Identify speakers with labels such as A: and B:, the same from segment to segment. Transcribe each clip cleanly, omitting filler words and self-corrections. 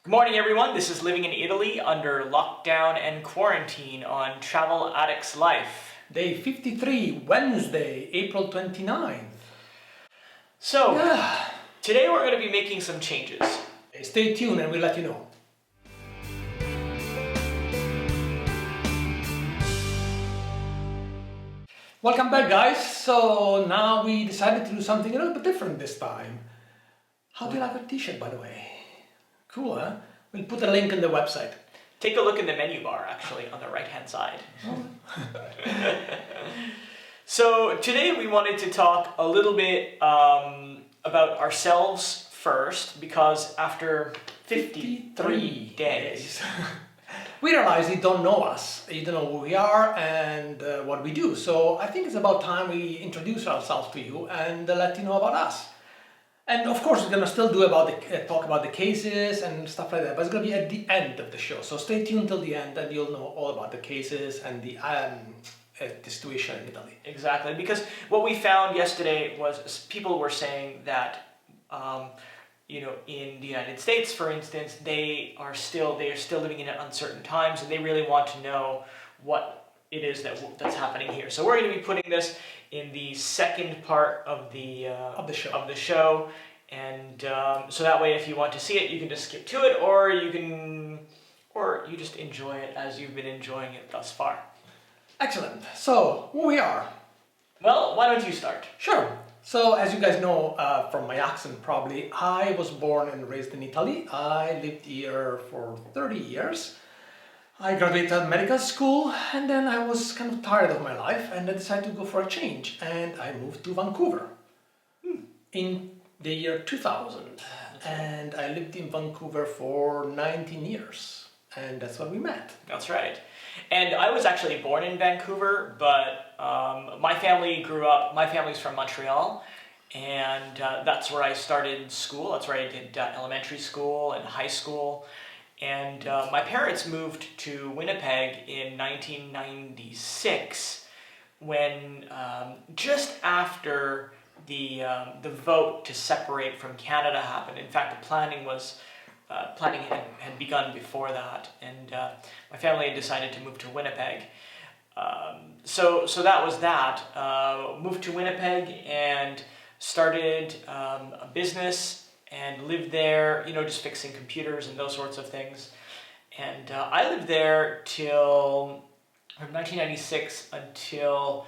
A: Good morning, everyone. This is Living in Italy under lockdown and quarantine on Travel Addicts Life.
B: Day 53, Wednesday, April 29th.
A: So, today we're going to be making some changes.
B: Stay tuned and we'll let you know. Welcome back, guys. So now we decided to do something a little bit different this time. How do you like our t-shirt, by the way? Cool, huh? We'll put a link in the website.
A: Take a look in the menu bar, actually, on the right-hand side. So today we wanted to talk a little bit about ourselves first, because after 53 days,
B: we realize you don't know us, you don't know who we are and what we do. So I think it's about time we introduce ourselves to you and let you know about us. And of course, we're gonna still do talk about the cases and stuff like that, but it's gonna be at the end of the show. So stay tuned till the end, and you'll know all about the cases and the situation in Italy.
A: Exactly, because what we found yesterday was people were saying that, in the United States, for instance, they are still living in uncertain times, and they really want to know what it is that's happening here. So we're going to be putting this in the second part of the show, and so that way, if you want to see it, you can just skip to it, or you just enjoy it as you've been enjoying it thus far.
B: Excellent. So who we are?
A: Well, why don't you start?
B: Sure. So as you guys know from my accent probably, I was born and raised in Italy. I lived here for 30 years. I graduated medical school, and then I was kind of tired of my life and I decided to go for a change, and I moved to Vancouver in the year 2000. And I lived in Vancouver for 19 years, and that's where we met.
A: That's right. And I was actually born in Vancouver, but my family's from Montreal, and that's where I started school. That's where I did elementary school and high school. And my parents moved to Winnipeg in 1996, when just after the vote to separate from Canada happened. In fact, the planning had begun before that, and my family had decided to move to Winnipeg. So that was that. Moved to Winnipeg and started a business and lived there, just fixing computers and those sorts of things. And I lived there from 1996 until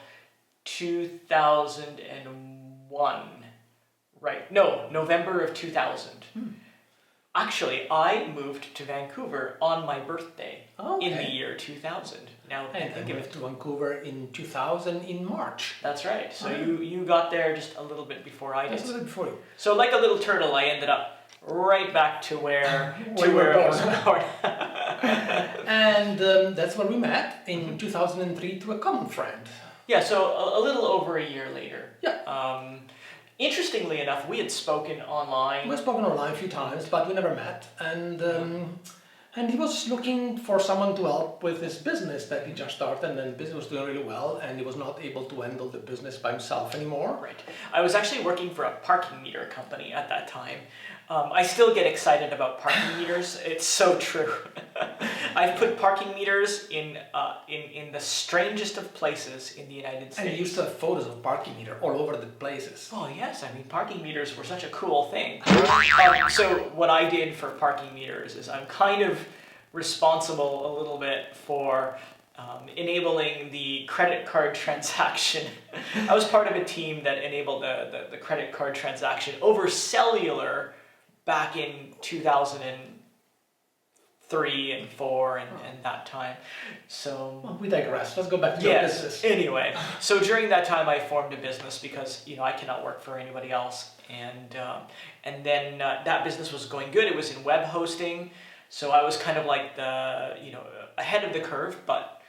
A: 2001. Right, no, November of 2000. Actually, I moved to Vancouver on my birthday in the year 2000. Now,
B: And I moved to Vancouver in 2000 in March.
A: That's right. So you got there just a little bit before I did.
B: Just a little before you.
A: So like a little turtle, I ended up right back to where I was born.
B: And that's where we met in 2003 through a common friend.
A: Yeah, so a little over a year later.
B: Yeah.
A: Interestingly enough, we had spoken online.
B: We've spoken online a few times, but we never met. And he was looking for someone to help with his business that he just started, and then the business was doing really well, and he was not able to handle the business by himself anymore.
A: Right. I was actually working for a parking meter company at that time. I still get excited about parking meters. It's so true. I've put parking meters in the strangest of places in the United States.
B: And he used to have photos of parking meter all over the places.
A: Oh yes, parking meters were such a cool thing. So what I did for parking meters is I'm kind of responsible a little bit for enabling the credit card transaction. I was part of a team that enabled the credit card transaction over cellular back in 2003 and 4 and that time. So
B: well, we digress. Let's go back to your business.
A: Anyway, so during that time I formed a business because I cannot work for anybody else, and then that business was going good. It was in web hosting, so I was kind of like the ahead of the curve, but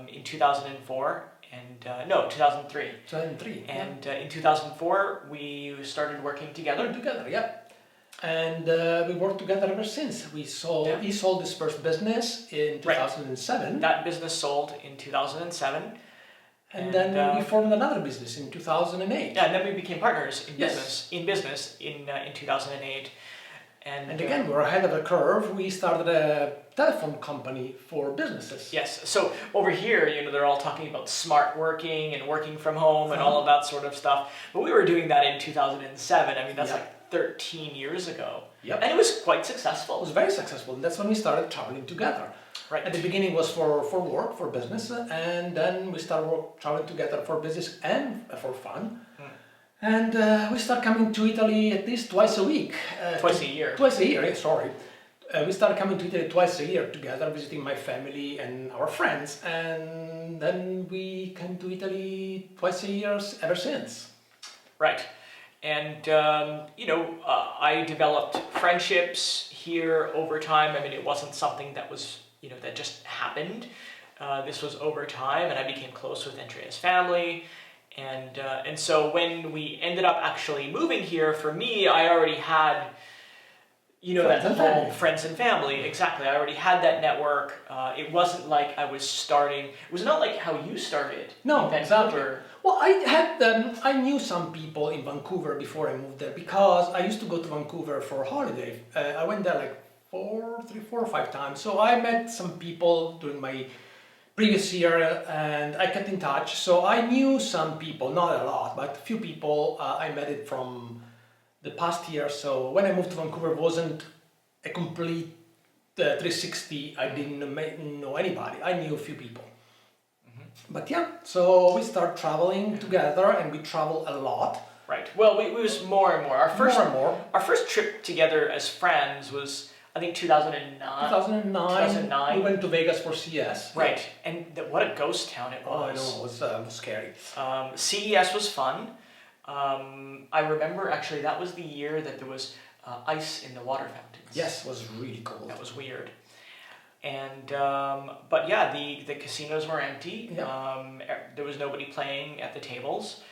A: in 2004. 2003.
B: 2003.
A: And in 2004, we started working together.
B: Yeah. And we worked together ever since. He sold his first business in 2007.
A: Right. That business sold in 2007.
B: And then we formed another business in 2008.
A: Yeah, and then we became partners in business in 2008.
B: And again, we're ahead of the curve. We started a telephone company for businesses.
A: Yes. So over here, they're all talking about smart working and working from home and all of that sort of stuff. But we were doing that in 2007. I mean, that's like 13 years ago.
B: Yep.
A: And it was quite successful.
B: It was very successful. That's when we started traveling together.
A: Right.
B: At the beginning was for work, for business, and then we started traveling together for business and for fun. And we start coming to Italy at least twice a week.
A: Twice a year.
B: Twice a year, sorry. We started coming to Italy twice a year together, visiting my family and our friends. And then we came to Italy twice a year ever since.
A: Right. And, I developed friendships here over time. I mean, it wasn't something that was, that just happened. This was over time, and I became close with Andrea's family. And so when we ended up actually moving here, for me, I already had, friends and family. Exactly. I already had that network. It wasn't like I was starting. It was not like how you started.
B: No,
A: in
B: exactly.
A: Vancouver.
B: Well, I knew some people in Vancouver before I moved there because I used to go to Vancouver for a holiday. I went there like 4 or 5 times. So I met some people during my previous year and I kept in touch. So I knew some people, not a lot, but a few people. I met it from the past year. So when I moved to Vancouver, it wasn't a complete 360. I didn't know anybody. I knew a few people. But yeah, so we start traveling together, and we travel a lot.
A: Right. Well, we was more and more. Our first trip together as friends was, I think, 2009.
B: 2009. We went to Vegas for CES.
A: Right. And what a ghost town it was.
B: Oh, I know. It was scary.
A: CES was fun. I remember, actually, that was the year that there was ice in the water fountains.
B: Yes, it was really cold.
A: That was weird. And but yeah, the casinos were empty. Yeah. There was nobody playing at the tables,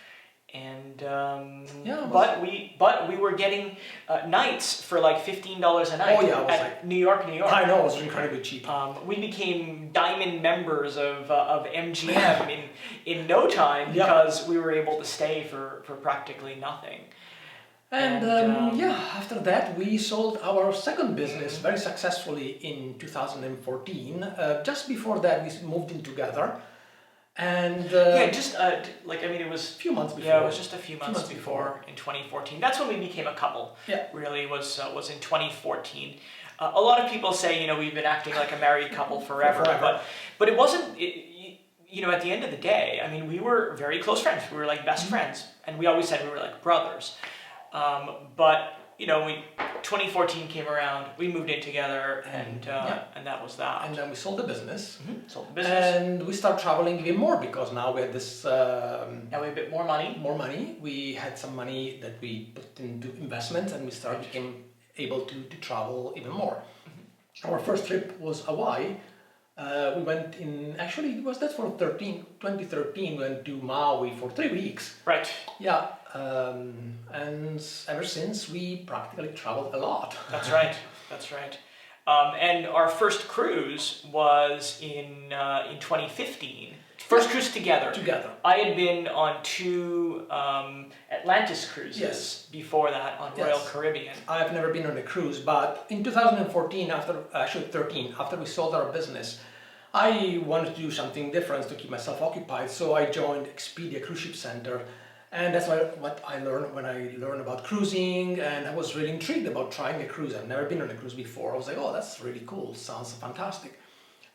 A: and but we were getting nights for like $15 a night.
B: Oh yeah, it was
A: at
B: like
A: New York.
B: I know, it was incredibly cheap.
A: We became diamond members of MGM in no time because we were able to stay for practically nothing.
B: And after that we sold our second business very successfully in 2014. Just before that we moved in together. And
A: it was
B: a few months before.
A: Yeah, it was just a few months before in 2014. That's when we became a couple. Yeah. Really was in 2014. A lot of people say, we've been acting like a married couple forever. But it wasn't, at the end of the day, I mean, we were very close friends. We were like best friends. And we always said we were like brothers. But 2014 came around, we moved in together, and that was that.
B: And then we sold the business.
A: Sold the business.
B: And we start traveling even more because now we had this...
A: now we have a bit more money.
B: More money. We had some money that we put into investments, and we became able to travel even more. Our first trip was Hawaii. We went in, actually it was that for 2013, we went to Maui for 3 weeks.
A: Right.
B: Yeah, and ever since we practically traveled a lot.
A: That's right, that's right. And our first cruise was in 2015. First cruise together. I had been on 2 Atlantis cruises before that on Royal Caribbean.
B: I've never been on a cruise, but in 2014, after we sold our business, I wanted to do something different to keep myself occupied, so I joined Expedia Cruise Ship Center, and that's what I learned when I learned about cruising, and I was really intrigued about trying a cruise. I've never been on a cruise before. I was like, oh, that's really cool, sounds fantastic.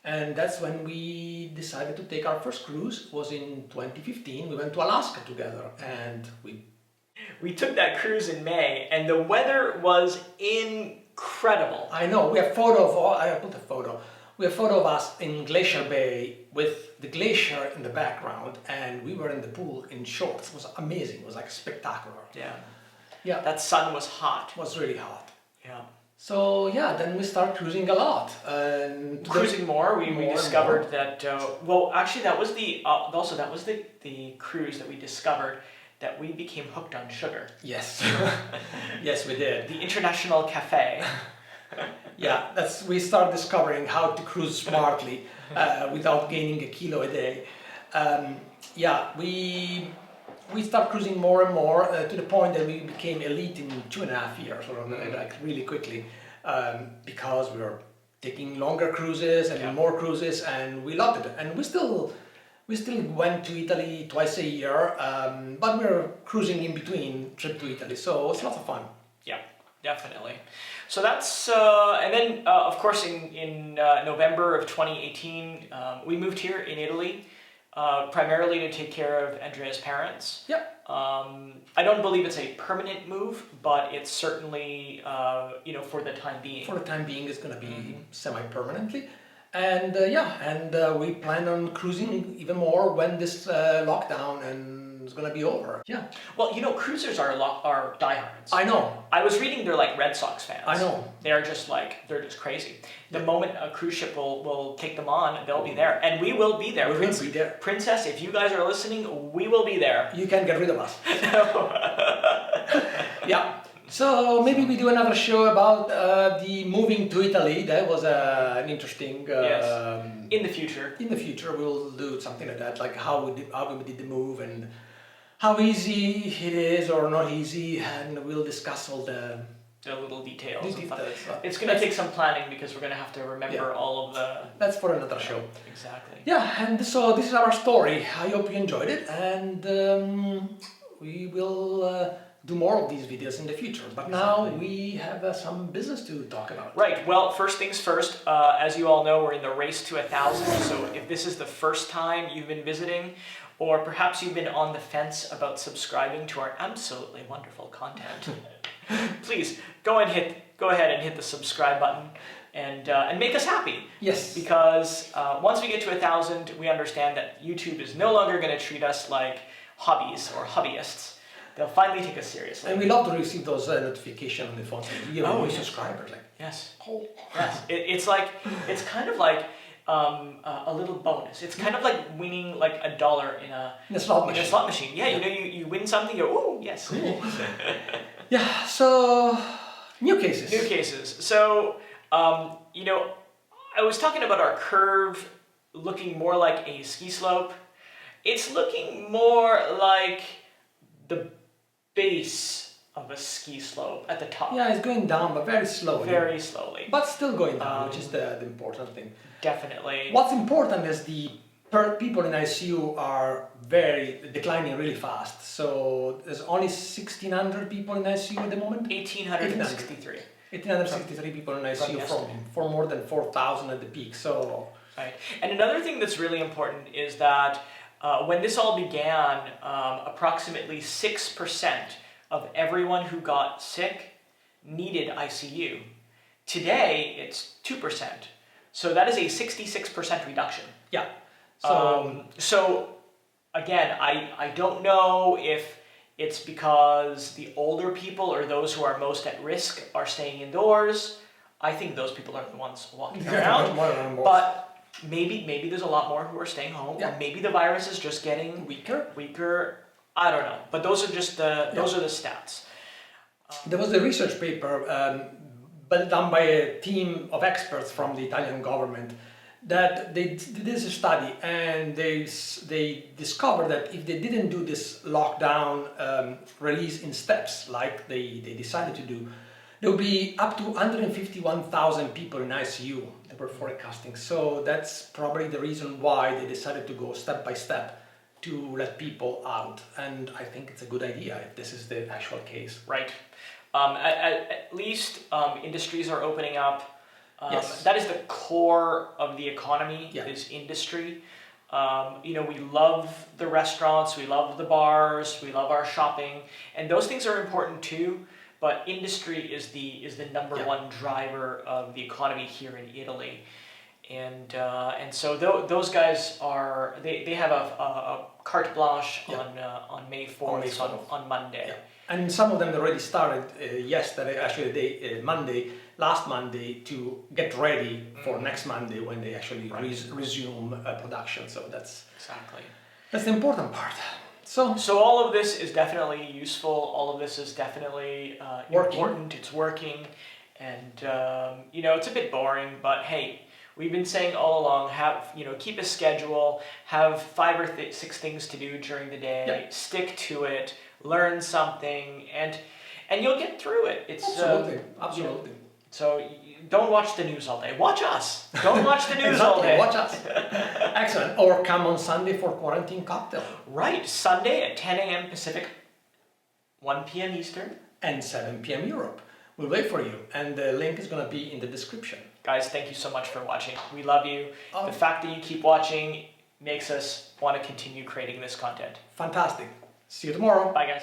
B: And that's when we decided to take our first cruise. It was in 2015. We went to Alaska together, and
A: we took that cruise in May, and the weather was incredible.
B: I know. We have I put a photo. We have a photo of us in Glacier Bay with the glacier in the background, and we were in the pool in shorts. It was amazing. It was like spectacular.
A: Yeah. That sun was hot.
B: It was really hot.
A: Yeah.
B: So then we started cruising a lot. And
A: cruising more, we discovered that. Actually, that was the cruise that we discovered that we became hooked on sugar.
B: Yes. Yes, we did.
A: The International Cafe.
B: We start discovering how to cruise smartly without gaining a kilo a day. we start cruising more and more to the point that we became elite in 2.5 years, or like really quickly, because we were taking longer cruises and more cruises, and we loved it. And we still went to Italy twice a year, but we're cruising in between trip to Italy, so it's lots of fun.
A: Yeah, definitely. So that's, and then of course in November of 2018, we moved here in Italy, primarily to take care of Andrea's parents.
B: Yep.
A: I don't believe it's a permanent move, but it's certainly, for the time being.
B: For the time being, it's going to be semi-permanently. And we plan on cruising even more when this lockdown is going to be over. Yeah.
A: Well, cruisers are diehards.
B: I know.
A: I was reading they're like Red Sox fans.
B: I know.
A: They're just crazy. The moment a cruise ship will take them on, they'll be there. And we will be there.
B: We will be there.
A: Princess, if you guys are listening, we will be there.
B: You can't get rid of us. Yeah. So maybe we do another show about the moving to Italy. That was an interesting.
A: Yes. In the future.
B: In the future, we'll do something like that, like how we did the move and how easy it is or not easy, and we'll discuss all the
A: little details.
B: Details.
A: It's going to take some planning because we're going to have to remember all of the.
B: That's for another show.
A: Exactly.
B: Yeah, and so this is our story. I hope you enjoyed it, and we will. Do more of these videos in the future, but now we have some business to talk about.
A: Right, well, first things first, as you all know, we're in the race to 1,000, so if this is the first time you've been visiting, or perhaps you've been on the fence about subscribing to our absolutely wonderful content, please go ahead and hit the subscribe button and make us happy.
B: Yes.
A: Because once we get to 1,000, we understand that YouTube is no longer going to treat us like hobbies or hobbyists. They'll finally take us seriously.
B: And we love to receive those notifications on the phone. We have new subscribers.
A: Yes. Yes. It's kind of like a little bonus. It's kind of like winning like $1 in a slot machine. Yeah, you win something. You go, ooh, yes.
B: Cool. Yeah. So new cases.
A: So I was talking about our curve looking more like a ski slope. It's looking more like the base of a ski slope at the top.
B: Yeah, it's going down, but very slowly.
A: Very slowly.
B: But still going down, which is the important thing.
A: Definitely.
B: What's important is the people in ICU are declining really fast. So there's only 1,600 people in ICU at the moment.
A: 1,863.
B: 1,863 people in ICU from more than 4,000 at the peak. So.
A: Right. And another thing that's really important is that when this all began, approximately 6% of everyone who got sick needed ICU. Today, it's 2%. So that is a 66% reduction.
B: Yeah.
A: So again, I don't know if it's because the older people or those who are most at risk are staying indoors. I think those people are the ones walking around. But maybe there's a lot more who are staying home, or maybe the virus is just getting weaker. I don't know, but those are just those are the stats.
B: There was a research paper done by a team of experts from the Italian government that they did this study, and they discovered that if they didn't do this lockdown release in steps like they decided to do, there would be up to 151,000 people in ICU that were forecasting. So that's probably the reason why they decided to go step by step to let people out. And I think it's a good idea if this is the actual case.
A: Right. At least industries are opening up.
B: Yes.
A: That is the core of the economy, is industry. We love the restaurants, we love the bars, we love our shopping, and those things are important too. But industry is the number one driver of the economy here in Italy, and so those guys they have a carte blanche on May 4th on Monday.
B: Yeah. And some of them already started yesterday, actually last Monday, to get ready for next Monday when they actually resume production. So that's the important part. So
A: all of this is definitely useful. All of this is definitely important. It's working, and it's a bit boring, but hey, We've been saying all along, keep a schedule, have 5 or 6 things to do during the day,
B: Yep.
A: stick to it, learn something, and you'll get through it. It's
B: Absolutely, absolutely.
A: So don't watch the news all day. Watch us. Don't watch the news all
B: Exactly,
A: day.
B: watch us. Excellent. Or come on Sunday for quarantine cocktail.
A: Right, Sunday at 10 a.m. Pacific, 1 p.m. Eastern.
B: And 7 p.m. Europe. We'll wait for you, and the link is going to be in the description.
A: Guys, thank you so much for watching. We love you.
B: Oh.
A: The fact that you keep watching makes us want to continue creating this content.
B: Fantastic. See you tomorrow.
A: Bye, guys.